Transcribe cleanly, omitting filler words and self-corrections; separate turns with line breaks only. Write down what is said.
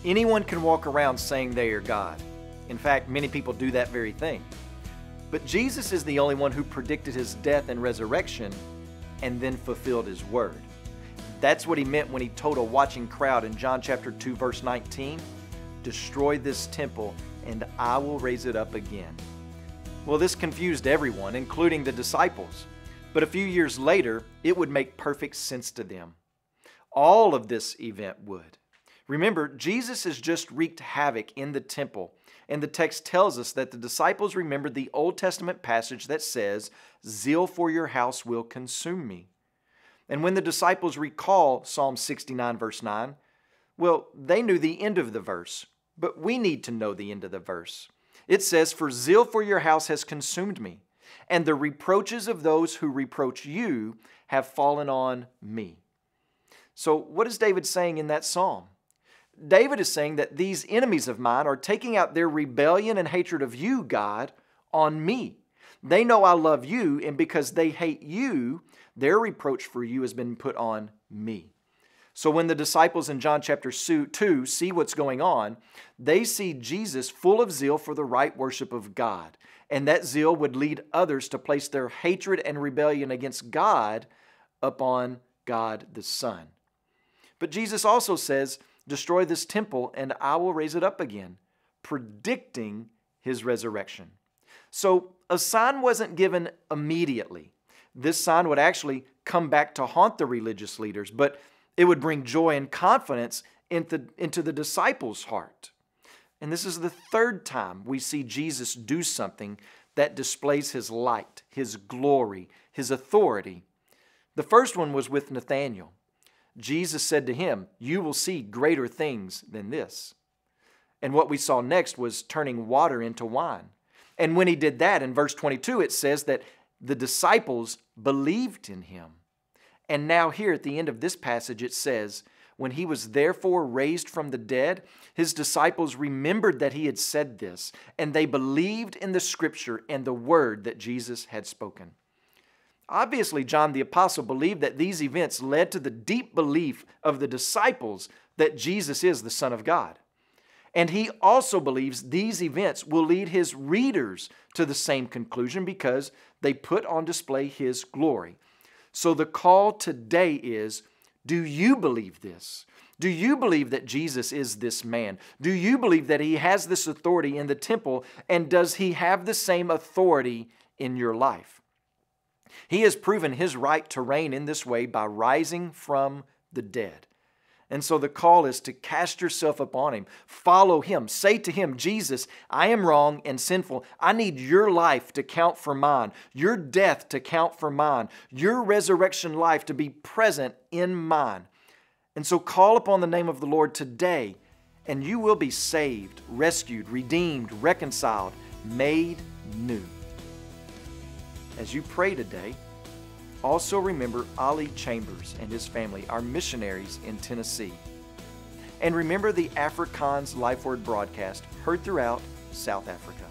Anyone can walk around saying they are God. In fact, many people do that very thing. But Jesus is the only one who predicted his death and resurrection and then fulfilled his word. That's what he meant when he told a watching crowd in John chapter 2, verse 19, "Destroy this temple and I will raise it up again." Well, this confused everyone, including the disciples. But a few years later, it would make perfect sense to them. All of this event would. Remember, Jesus has just wreaked havoc in the temple, and the text tells us that the disciples remembered the Old Testament passage that says, "Zeal for your house will consume me." And when the disciples recall Psalm 69, verse 9, well, they knew the end of the verse, but we need to know the end of the verse. It says, "For zeal for your house has consumed me, and the reproaches of those who reproach you have fallen on me." So what is David saying in that psalm? David is saying that these enemies of mine are taking out their rebellion and hatred of you, God, on me. They know I love you, and because they hate you, their reproach for you has been put on me. So when the disciples in John chapter 2 see what's going on, they see Jesus full of zeal for the right worship of God. And that zeal would lead others to place their hatred and rebellion against God upon God the Son. But Jesus also says, "Destroy this temple and I will raise it up again," predicting his resurrection. So a sign wasn't given immediately. This sign would actually come back to haunt the religious leaders, but it would bring joy and confidence into the disciples' heart. And this is the third time we see Jesus do something that displays his light, his glory, his authority. The first one was with Nathanael. Jesus said to him, "You will see greater things than this." And what we saw next was turning water into wine. And when he did that, in verse 22, it says that the disciples believed in him. And now here at the end of this passage, it says, "When he was therefore raised from the dead, his disciples remembered that he had said this, and they believed in the scripture and the word that Jesus had spoken." Obviously, John the Apostle believed that these events led to the deep belief of the disciples that Jesus is the Son of God. And he also believes these events will lead his readers to the same conclusion because they put on display his glory. So the call today is, do you believe this? Do you believe that Jesus is this man? Do you believe that he has this authority in the temple? And does he have the same authority in your life? He has proven his right to reign in this way by rising from the dead. And so the call is to cast yourself upon him. Follow him. Say to him, "Jesus, I am wrong and sinful. I need your life to count for mine, your death to count for mine, your resurrection life to be present in mine." And so call upon the name of the Lord today, and you will be saved, rescued, redeemed, reconciled, made new. As you pray today, also remember Ali Chambers and his family, our missionaries in Tennessee. And remember the Afrikaans Life Word broadcast heard throughout South Africa.